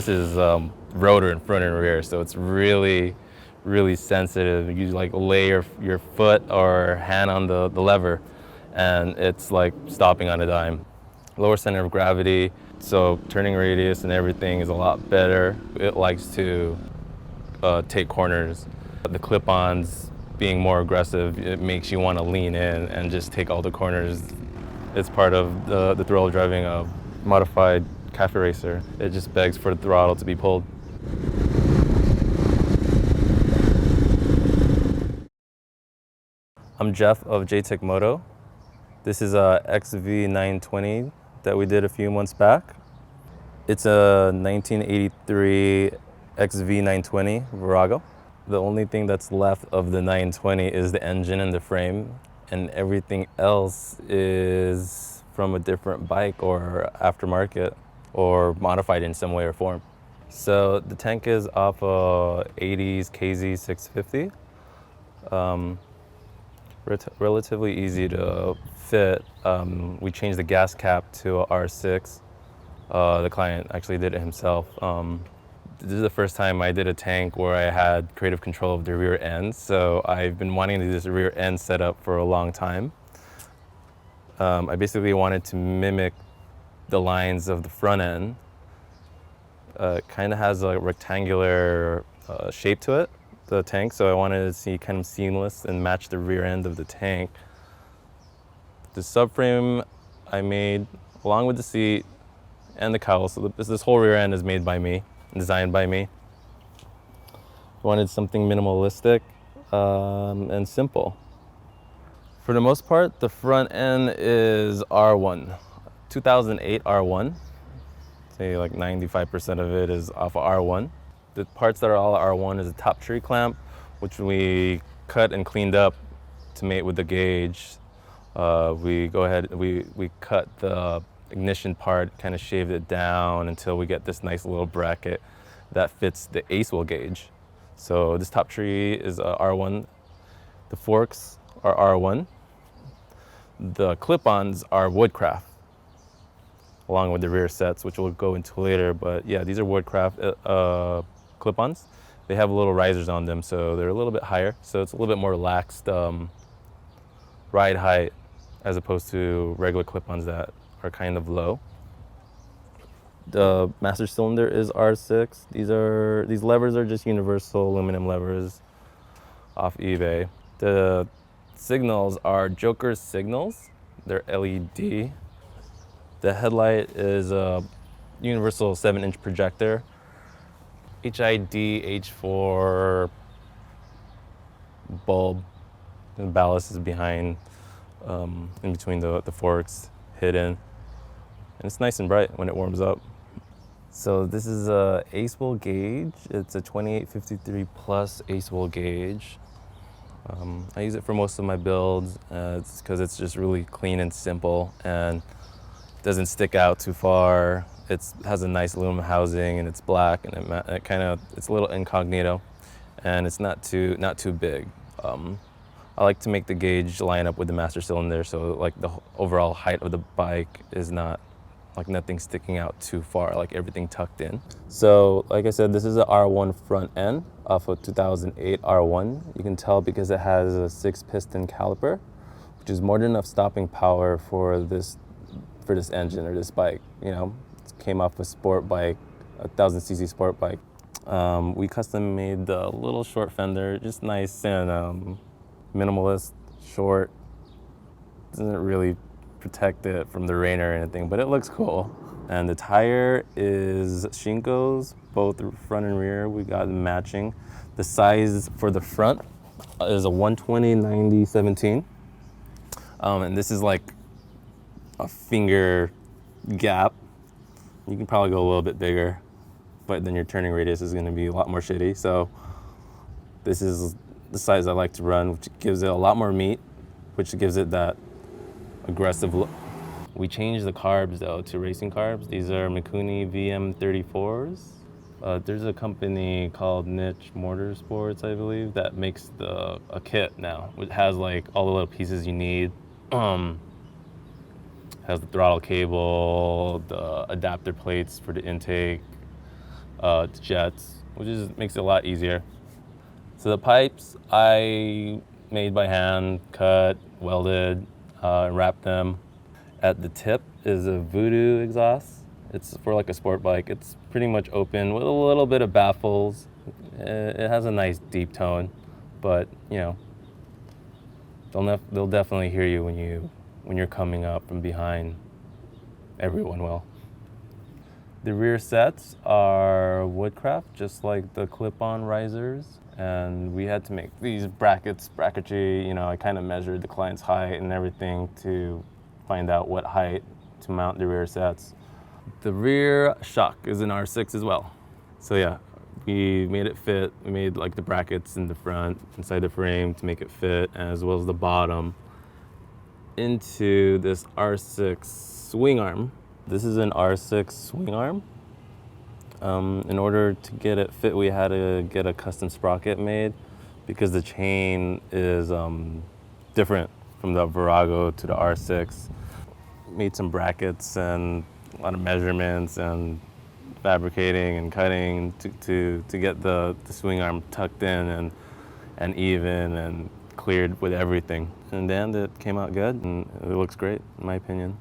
This is rotor in front and rear, so it's really, really sensitive. You like lay your foot or hand on the lever, and it's like stopping on a dime. Lower center of gravity, so turning radius and everything is a lot better. It likes to take corners. The clip-ons being more aggressive, it makes you want to lean in and just take all the corners. It's part of the thrill of driving a modified cafe racer. It just begs for the throttle to be pulled. I'm Jeff of JTEC MOTO. This is a XV920 that we did a few months back. It's a 1983 XV920 Virago. The only thing that's left of the 920 is the engine and the frame, and everything else is from a different bike or aftermarket or modified in some way or form. So the tank is off a 80s KZ 650. Relatively easy to fit. We changed the gas cap to a R6. The client actually did it himself. This is the first time I did a tank where I had creative control of the rear end, so I've been wanting to do this rear end setup for a long time. I basically wanted to mimic the lines of the front end. It kind of has a rectangular shape to it, the tank, so I wanted to see kind of seamless and match the rear end of the tank. The subframe I made along with the seat and the cowl, so this whole rear end is made by me, designed by me. I wanted something minimalistic and simple. For the most part, the front end is R1, 2008 R1. Say like 95% of it is off of R1. The parts that are all R1 is the top tree clamp, which we cut and cleaned up to mate with the gauge. We cut the ignition part, kind of shaved it down until we get this nice little bracket that fits the ace wheel gauge. So this top tree is R1. The forks are R1. The clip-ons are Woodcraft, along with the rear sets, which we'll go into later. But yeah, these are Woodcraft clip-ons. They have little risers on them, so they're a little bit higher. So it's a little bit more relaxed ride height as opposed to regular clip-ons that are kind of low. The master cylinder is R6. These levers are just universal aluminum levers off eBay. The signals are Joker signals. They're LED. The headlight is a universal 7-inch projector. HID H4 bulb. And ballast is behind, in between the forks, hidden. And it's nice and bright when it warms up. So this is a ace wheel gauge. It's a 2853 plus ace wheel gauge. I use it for most of my builds. It's because it's just really clean and simple and doesn't stick out too far. It has a nice aluminum housing and it's black and it's a little incognito, and it's not too big. I like to make the gauge line up with the master cylinder, so like the overall height of the bike is not like nothing sticking out too far, like everything tucked in. So like I said, this is an R1 front end off of 2008 R1. You can tell because it has a 6-piston caliper, which is more than enough stopping power for this engine or this bike. You know, it came off a sport bike, a 1000cc sport bike. We custom made the little short fender, just nice and minimalist, short. Doesn't really protect it from the rain or anything, but it looks cool. And the tire is Shinkos, both front and rear. We got matching. The size for the front is a 120/90/17. And this is like a finger gap. You can probably go a little bit bigger, but then your turning radius is gonna be a lot more shitty. So this is the size I like to run, which gives it a lot more meat, which gives it that aggressive look. We changed the carbs though to racing carbs. These are Mikuni VM34s. There's a company called Niche Motorsports, I believe, that makes a kit now. It has like all the little pieces you need. Has the throttle cable, the adapter plates for the intake, to jets, which makes it a lot easier. So the pipes I made by hand, cut, welded, wrapped them. At the tip is a Voodoo exhaust. It's for like a sport bike. It's pretty much open with a little bit of baffles. It has a nice deep tone, but you know, they'll definitely hear you when you're coming up from behind. Everyone will. The rear sets are woodcraft, just like the clip-on risers. And we had to make these bracketry, you know, I kind of measured the client's height and everything to find out what height to mount the rear sets. The rear shock is an R6 as well. So yeah, we made it fit. We made like the brackets in the front, inside the frame to make it fit, as well as the bottom into this R6 swing arm. This is an R6 swing arm. In order to get it fit, we had to get a custom sprocket made because the chain is different from the Virago to the R6. Made some brackets and a lot of measurements and fabricating and cutting to get the swing arm tucked in and even and cleared with everything. In the end, it came out good and it looks great, in my opinion.